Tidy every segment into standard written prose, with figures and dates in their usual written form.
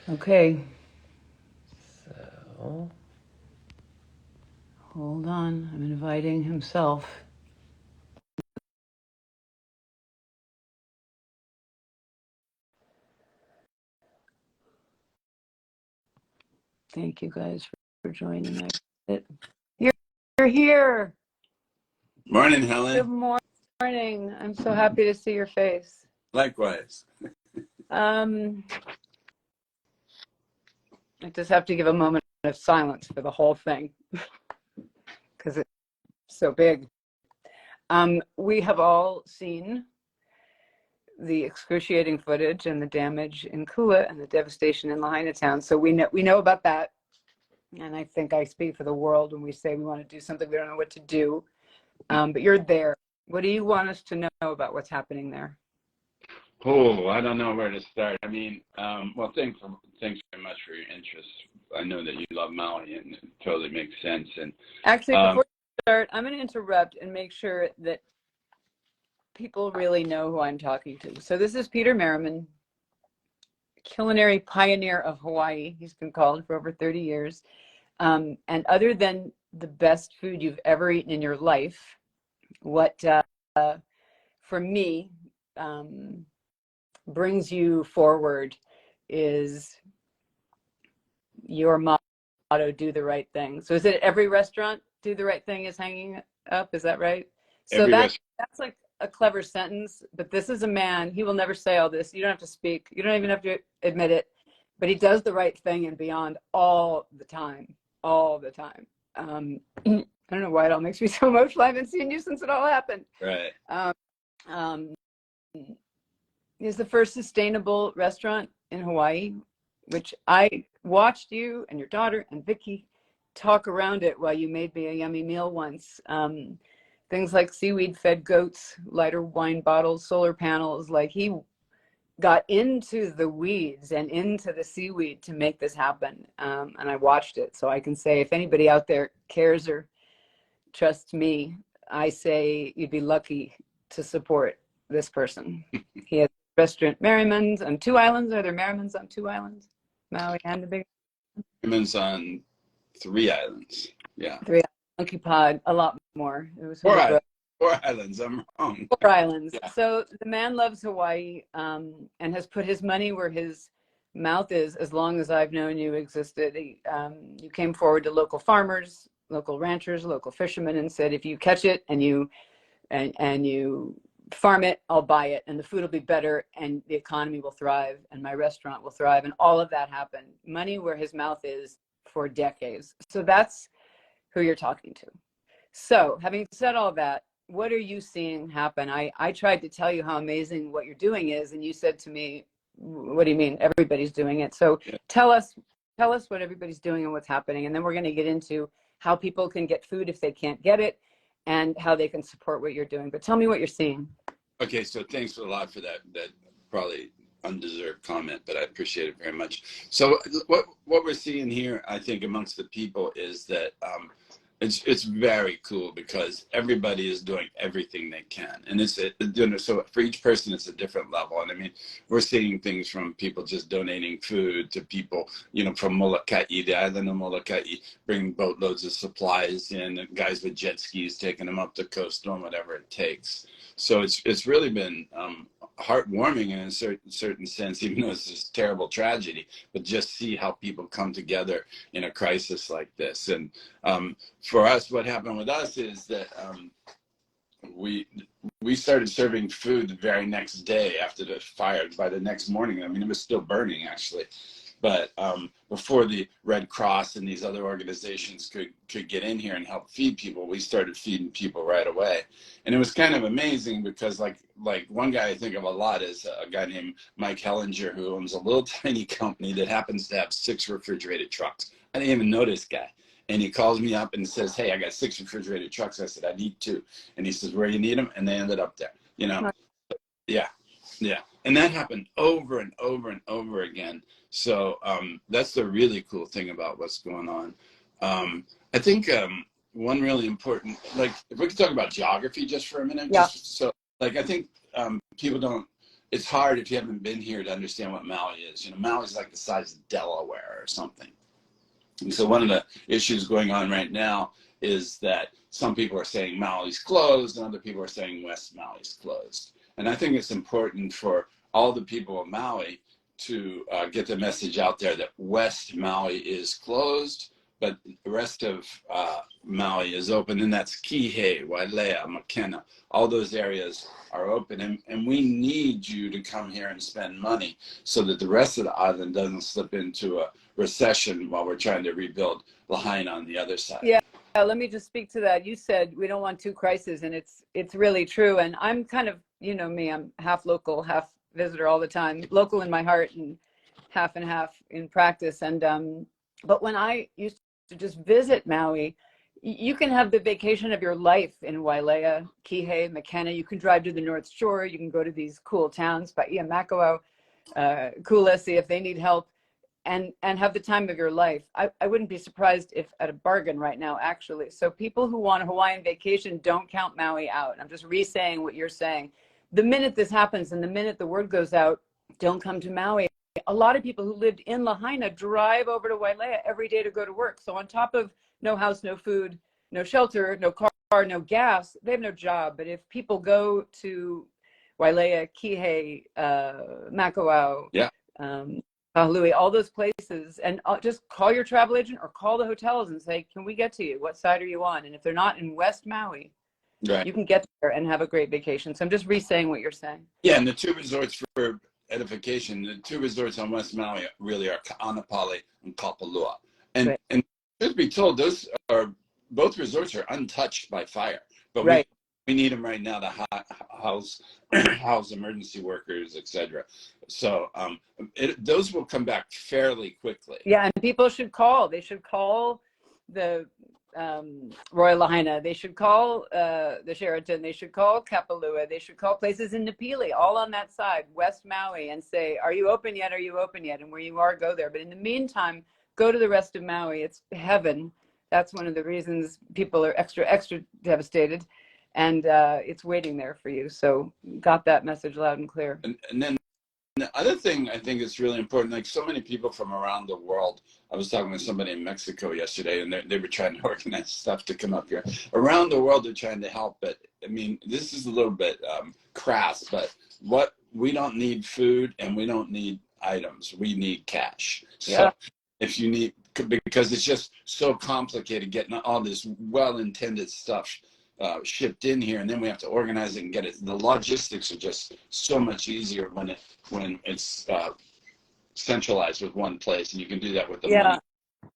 Okay, So, hold on. I'm inviting himself. Thank you guys for joining. You're, you're here. Morning, Good Helen. morning. I'm so happy to see your face. Likewise. Um, I just have to give a moment of silence for the whole thing because it's so big. We have all seen the excruciating footage and the damage in Kula and the devastation in Lahaina town. So we know about that. And I think I speak for the world when we say we want to do something, we don't know what to do. But you're there. What do you want us to know about what's happening there? Oh, I don't know where to start. I mean, well, thanks very much for your interest. I know that you love Maui, and it totally makes sense. And Actually, um, before we start, I'm going to interrupt and make sure that people really know who I'm talking to. So this is Peter Merriman, culinary pioneer of Hawaii. He's been called for over 30 years. And other than the best food you've ever eaten in your life, what for me brings you forward is your motto, do the right thing. So is it every restaurant, do the right thing is hanging up? Is that right? So every restaurant, that's like a clever sentence, but this is a man, he will never say all this. You don't have to speak. You don't even have to admit it, but he does the right thing and beyond all the time, all the time. I don't know why it all makes me so emotional. I haven't seen you since it all happened. right? Um, is the first sustainable restaurant in Hawaii, which I watched you and your daughter and Vicky talk around it while you made me a yummy meal once. Things like seaweed fed goats, lighter wine bottles, solar panels. Like he got into the weeds and into the seaweed to make this happen. And I watched it. So I can say if anybody out there cares or trusts me, I say you'd be lucky to support this person. He has a restaurant Merriman's on two islands. Are there Merriman's on two islands? Maui and the big Merriman's on 3 islands. Yeah, three, Monkey Pod, a lot more. It was four Hula. islands. 4 islands. I'm wrong. Four islands. Yeah. So the man loves Hawaii and has put his money where his mouth is as long as I've known you existed. You came forward to local farmers, local ranchers, local fishermen and said, if you catch it and you farm it, I'll buy it, and the food will be better, and the economy will thrive, and my restaurant will thrive, and all of that happened. Money where his mouth is for decades. So that's who you're talking to. So having said all that, what are you seeing happen? I tried to tell you how amazing what you're doing is, and you said to me, what do you mean? Everybody's doing it. So Yeah. tell us what everybody's doing and what's happening. And then we're going to get into how people can get food if they can't get it and how they can support what you're doing. But tell me what you're seeing. Okay, so thanks a lot for that probably undeserved comment, but I appreciate it very much. So what we're seeing here, I think, amongst the people is that it's very cool because everybody is doing everything they can, and so for each person it's a different level. And I mean, we're seeing things from people just donating food to people, from Molokai, the island of Molokai, bringing boatloads of supplies in, and guys with jet skis taking them up the coast, doing whatever it takes. So it's really been heartwarming in a certain sense, even though it's this terrible tragedy. But just see how people come together in a crisis like this. And for us, what happened with us is that we we started serving food the very next day after the fire. By the next morning, I mean, it was still burning actually. But before the Red Cross and these other organizations could get in here and help feed people, we started feeding people right away. And it was kind of amazing because like one guy I think of a lot is a guy named Mike Hellinger, who owns a little tiny company that happens to have 6 refrigerated trucks. I didn't even know this guy. And he calls me up and says, hey, I got 6 refrigerated trucks. I said, I need 2. And he says, where do you need them? And they ended up there. Yeah, yeah. And that happened over and over and over again. So that's the really cool thing about what's going on. I think one really important, like if we could talk about geography just for a minute, Yeah. just so, like I think people don't it's hard if you haven't been here to understand what Maui is. You know, Maui is like the size of Delaware or something. And so one of the issues going on right now is that some people are saying Maui's closed and other people are saying West Maui's closed. And I think it's important for all the people of Maui to get the message out there that West Maui is closed, but the rest of Maui is open, and that's Kihei, Wailea, Makena. All those areas are open, and we need you to come here and spend money so that the rest of the island doesn't slip into a recession while we're trying to rebuild Lahaina on the other side. Yeah, let me just speak to that. You said we don't want two crises, and it's really true. And I'm kind of, you know me, I'm half local, half visitor all the time, local in my heart and half in practice. And but when I used to just visit Maui, you can have the vacation of your life in Wailea, Kihei, Makena. You can drive to the North Shore. You can go to these cool towns, Paia, Makawao, Kula, see if they need help, and have the time of your life. I wouldn't be surprised if at a bargain right now, actually. So people who want a Hawaiian vacation, don't count Maui out. I'm just re-saying what you're saying. The minute this happens and the minute the word goes out, don't come to Maui. A lot of people who lived in Lahaina drive over to Wailea every day to go to work. So on top of no house, no food, no shelter, no car, no gas, they have no job. But if people go to Wailea, Kihei, Makawao, Yeah. Kahului, all those places, and just call your travel agent or call the hotels and say, can we get to you? What side are you on? And if they're not in West Maui, right, you can get there and have a great vacation. So I'm just re-saying what you're saying. Yeah, and the two resorts for edification, the two resorts on West Maui really are Ka'anapali and Kapalua. And Right. and truth be told, those are both resorts are untouched by fire. But Right. we need them right now to house house emergency workers, etc. So those will come back fairly quickly. Yeah, and people should call. They should call the Royal Lahaina. They should call the Sheraton. They should call Kapalua. They should call places in Napili, all on that side, West Maui, and say, are you open yet? Are you open yet? And where you are, go there. But in the meantime, go to the rest of Maui. It's heaven. That's one of the reasons people are extra devastated. And it's waiting there for you. So got that message loud and clear. And then the other thing I think is really important, like so many people from around the world. I was talking with somebody in Mexico yesterday, and they were trying to organize stuff to come up here. Around the world, they're trying to help, but I mean, this is a little bit crass, but we don't need food and we don't need items. We need cash. So if you need, because it's just so complicated getting all this well-intended stuff shipped in here, and then we have to organize it and get it. The logistics are just so much easier when it's centralized with one place, and you can do that with the money.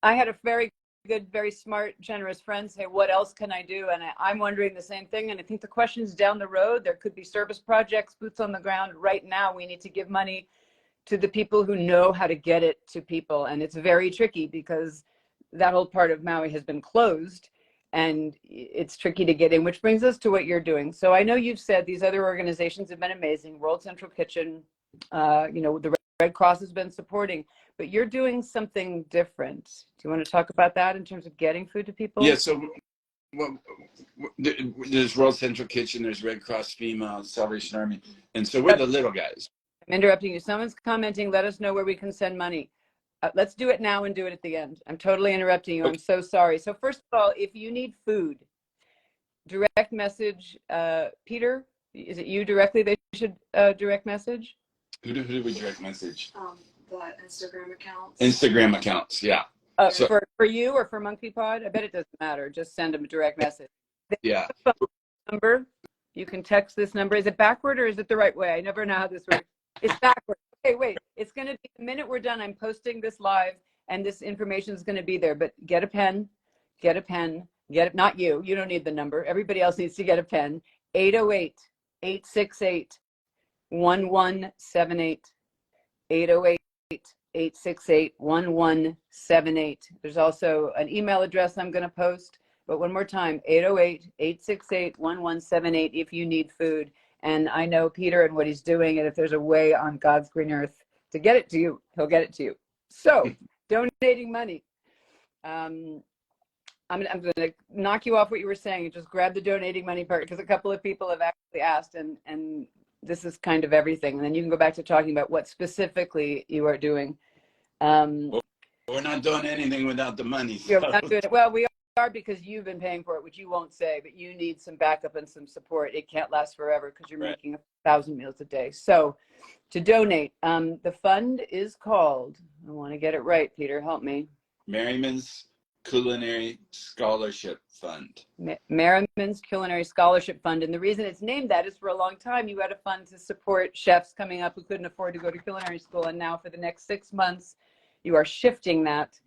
I had a very good, very smart, generous friend say, what else can I do? And I'm wondering the same thing. And I think the question's down the road. There could be service projects, boots on the ground. Right now, we need to give money to the people who know how to get it to people. And it's very tricky because that whole part of Maui has been closed. And it's tricky to get in, which brings us to what you're doing. So I know you've said these other organizations have been amazing. World Central Kitchen, the Red Cross has been supporting, but you're doing something different. Do you want to talk about that in terms of getting food to people? Yeah, so there's World Central Kitchen, there's Red Cross, FEMA, Salvation Army, and so we're the little guys. I'm interrupting you. Someone's commenting, let us know where we can send money. Let's do it now and do it at the end. I'm totally interrupting you. Okay. I'm so sorry. So first of all, if you need food, direct message Peter. Is it you directly they should direct message? Who do we direct message? The Instagram accounts. Instagram accounts, yeah. For you or for Monkey Pod? I bet it doesn't matter. Just send them a direct message. Yeah. Number. You can text this number. Is it backward or is it the right way? I never know how this works. It's backward. Okay, wait. It's going to be the minute we're done. I'm posting this live, and this information is going to be there. But get a pen. Get a pen. Get it. Not you. You don't need the number. Everybody else needs to get a pen. 808-868-1178. 808-868-1178. There's also an email address I'm going to post. But one more time, 808-868-1178 if you need food. And I know Peter and what he's doing, and if there's a way on God's green earth to get it to you, he'll get it to you. So, donating money. I'm going to knock you off what you were saying and just grab the donating money part, because a couple of people have actually asked, and this is kind of everything. And then you can go back to talking about what specifically you are doing. We're not doing anything without the money. So. We're not doing it. Well, we are, because you've been paying for it, which you won't say, but you need some backup and some support. It can't last forever because you're making 1,000 meals a day. So to donate, the fund is called, I want to get it right, Peter, help me. Merriman's Culinary Scholarship Fund. Merriman's Culinary Scholarship Fund. And the reason it's named that is for a long time you had a fund to support chefs coming up who couldn't afford to go to culinary school. And now for the next 6 months, you are shifting that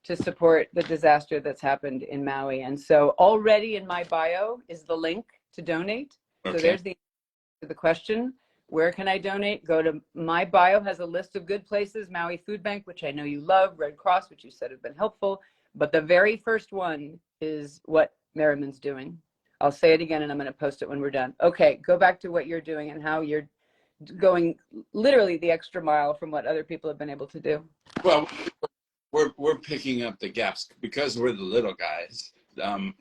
to support the disaster that's happened in Maui. And so already in my bio is the link to donate. Okay. So there's the answer to the question, where can I donate? Go to my bio, has a list of good places, Maui Food Bank, which I know you love, Red Cross, which you said have been helpful. But the very first one is what Merriman's doing. I'll say it again and I'm going to post it when we're done. Okay, go back to what you're doing and how you're going literally the extra mile from what other people have been able to do. Well, we're picking up the gaps because we're the little guys.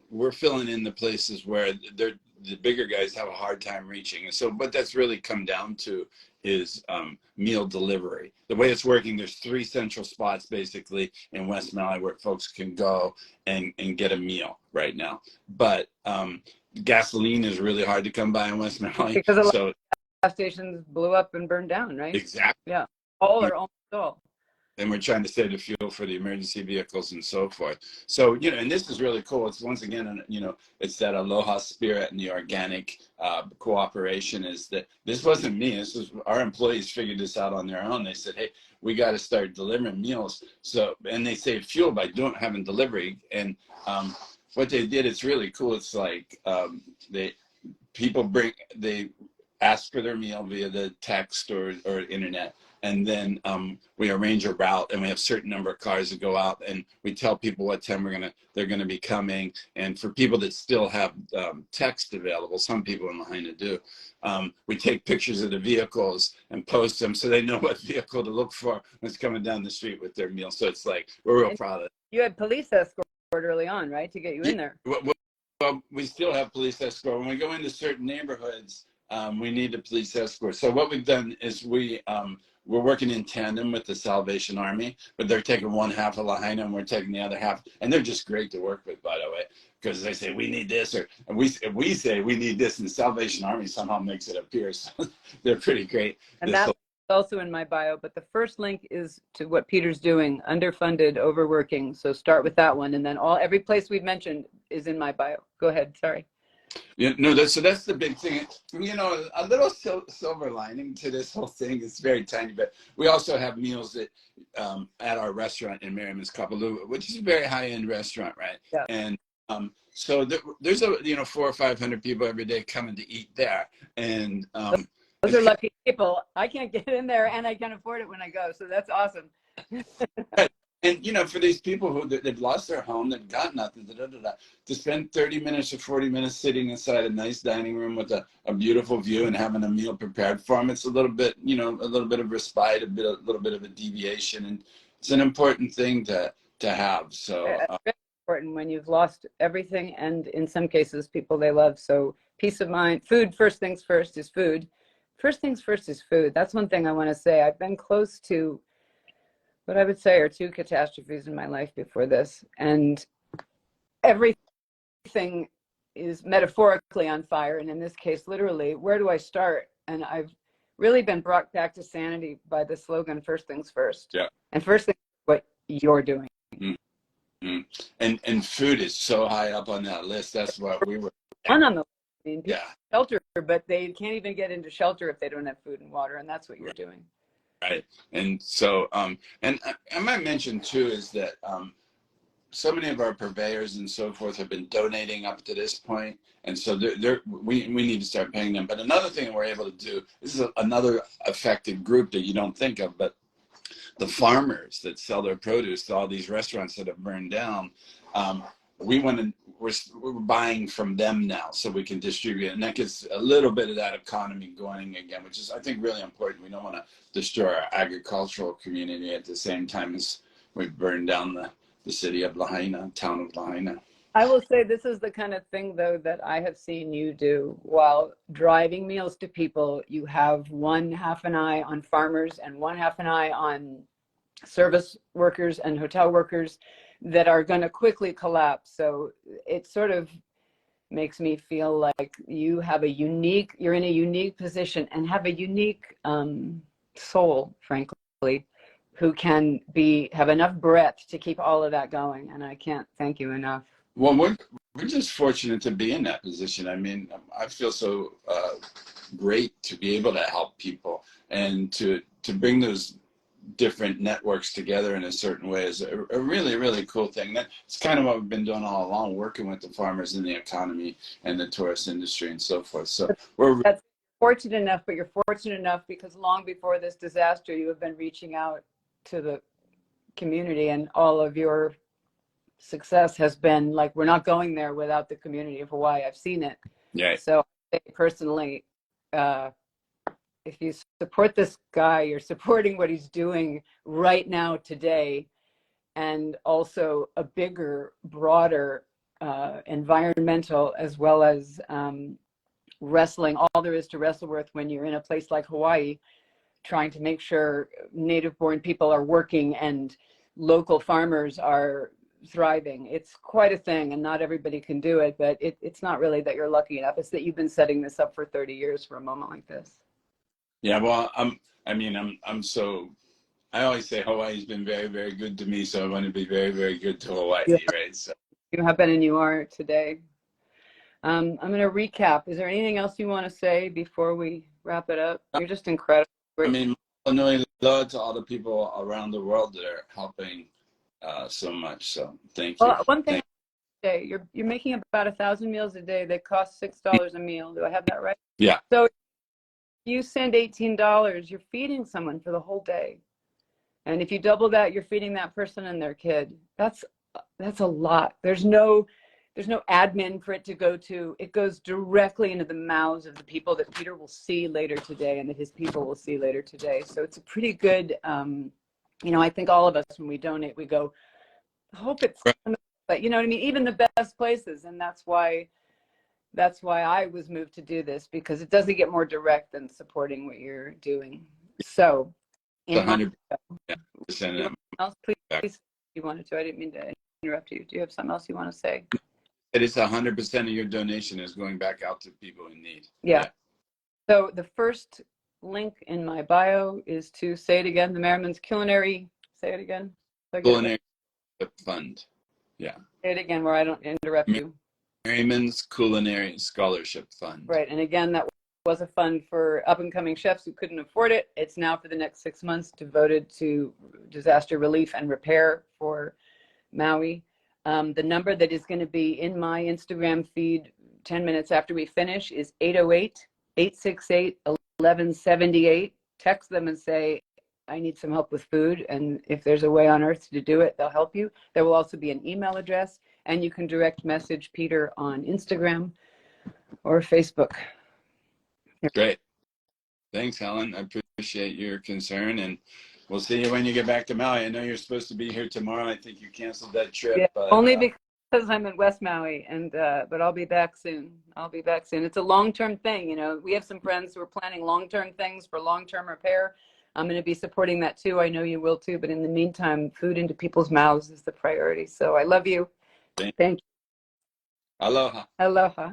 We're filling in the places where the bigger guys have a hard time reaching. And so what that's really come down to is meal delivery. The way it's working, there's 3 central spots basically in West Maui where folks can go and get a meal right now. But gasoline is really hard to come by in West Maui. Because a lot of gas stations blew up and burned down, right? Exactly. Yeah, all or almost all. And we're trying to save the fuel for the emergency vehicles and so forth. So, you know, and this is really cool. It's once again, you know, it's that aloha spirit and the organic cooperation is that this wasn't me. This was our employees figured this out on their own. They said, hey, we got to start delivering meals. So, and they save fuel by having delivery. And what they did, it's really cool. It's like they ask for their meal via the text or internet. And then we arrange a route, and we have a certain number of cars that go out, and we tell people what time they're gonna be coming. And for people that still have text available, some people in Lahaina do, we take pictures of the vehicles and post them so they know what vehicle to look for when it's coming down the street with their meal. So it's like, we're real proud of it. You had police escort early on, right, to get you in there? Well, we still have police escort. When we go into certain neighborhoods, we need a police escort. So what we've done is we're working in tandem with the Salvation Army, but they're taking one half of Lahaina and we're taking the other half. And they're just great to work with, by the way, because they say, we need this, and we say we need this, and the Salvation Army somehow makes it appear. So they're pretty great. And that's also in my bio, but the first link is to what Peter's doing, underfunded, overworking. So start with that one. And then every place we've mentioned is in my bio. Go ahead, sorry. Yeah, no, so that's the big thing. You know, a little silver lining to this whole thing is very tiny, but we also have meals that at our restaurant in Merriman's Kapalua, which is a very high-end restaurant, right? Yeah. And so there's 400 or 500 people every day coming to eat there, and those are lucky people. I can't get in there, and I can't afford it when I go, so that's awesome. And, you know, for these people who they've lost their home, they've got nothing, to spend 30 minutes or 40 minutes sitting inside a nice dining room with a beautiful view and having a meal prepared for them, it's a little bit, you know, a little bit of respite, a little bit of a deviation. And it's an important thing to have. So it's very important when you've lost everything, and in some cases, people they love. So peace of mind, food, first things first is food. First things first is food. That's one thing I want to say. I've been close to what I would say are 2 catastrophes in my life before this. And everything is metaphorically on fire. And in this case, literally, where do I start? And I've really been brought back to sanity by the slogan, first things first. Yeah. And first thing, what you're doing. Mm-hmm. And food is so high up on that list. That's what we were. One on the list. I mean, yeah. Shelter, but they can't even get into shelter if they don't have food and water. And that's what you're doing. Right. And so, and I might mention too, is that so many of our purveyors and so forth have been donating up to this point. And so we need to start paying them. But another thing we're able to do, this is another affected group that you don't think of, but the farmers that sell their produce to all these restaurants that have burned down, we're buying from them now so we can distribute it. And that gets a little bit of that economy going again, which is, I think, really important. We don't want to destroy our agricultural community at the same time as we burn down the city of Lahaina, town of Lahaina. I will say this is the kind of thing, though, that I have seen you do while driving meals to people. You have one half an eye on farmers and one half an eye on service workers and hotel workers that are going to quickly collapse. So it sort of makes me feel like you're in a unique position and have a unique soul, frankly, who can have enough breadth to keep all of that going. And I can't thank you enough. Well, we're just fortunate to be in that position. I mean, I feel so great to be able to help people and to bring those different networks together in a certain way is a really, really cool thing. That's kind of what we've been doing all along, working with the farmers in the economy and the tourist industry and so forth. So that's fortunate enough, but you're fortunate enough because long before this disaster, you have been reaching out to the community, and all of your success has been like, we're not going there without the community of Hawaii. I've seen it. Yeah. So personally, if you support this guy, you're supporting what he's doing right now today, and also a bigger, broader environmental, as well as wrestling, all there is to wrestle with when you're in a place like Hawaii, trying to make sure native-born people are working and local farmers are thriving. It's quite a thing, and not everybody can do it, but it's not really that you're lucky enough. It's that you've been setting this up for 30 years for a moment like this. Yeah, well, I always say Hawaii's been very, very good to me, so I want to be very, very good to Hawaii, Yeah. right? So You have been, and you are today. I'm going to recap. Is there anything else you want to say before we wrap it up? You're just incredible. I mean, love to all the people around the world that are helping so much. So thank you. Well, one thing I say, you're making about 1,000 meals a day that cost $6 a meal. Do I have that right? Yeah. So you send $18, you're feeding someone for the whole day. And if you double that, you're feeding that person and their kid. That's a lot. There's no admin for it to go to. It goes directly into the mouths of the people that Peter will see later today and that his people will see later today. So it's a pretty good, I think all of us, when we donate, we go, I hope it's, but you know what I mean? Even the best places. And that's why I was moved to do this, because it doesn't get more direct than supporting what you're doing. So, 100%. Else, please, you wanted to. I didn't mean to interrupt you. Do you have something else you want to say? It is 100% of your donation is going back out to people in need. Yeah. So the first link in my bio is to say it again. The Merriman's Culinary. Say it again. Culinary Fund. Yeah. Say it again, where I don't interrupt you. Merriman's Culinary Scholarship Fund. Right, and again, that was a fund for up-and-coming chefs who couldn't afford it. It's now, for the next 6 months, devoted to disaster relief and repair for Maui. The number that is going to be in my Instagram feed 10 minutes after we finish is 808-868-1178. Text them and say, I need some help with food, and if there's a way on earth to do it, they'll help you. There will also be an email address, and you can direct message Peter on Instagram or Facebook. Great. Thanks, Helen. I appreciate your concern, and we'll see you when you get back to Maui. I know you're supposed to be here tomorrow. I think you canceled that trip. Yeah, but, only because I'm in West Maui, and but I'll be back soon. It's a long-term thing. We have some friends who are planning long-term things for long-term repair. I'm going to be supporting that too. I know you will too. But in the meantime, food into people's mouths is the priority. So I love you. Thank you. Aloha. Aloha.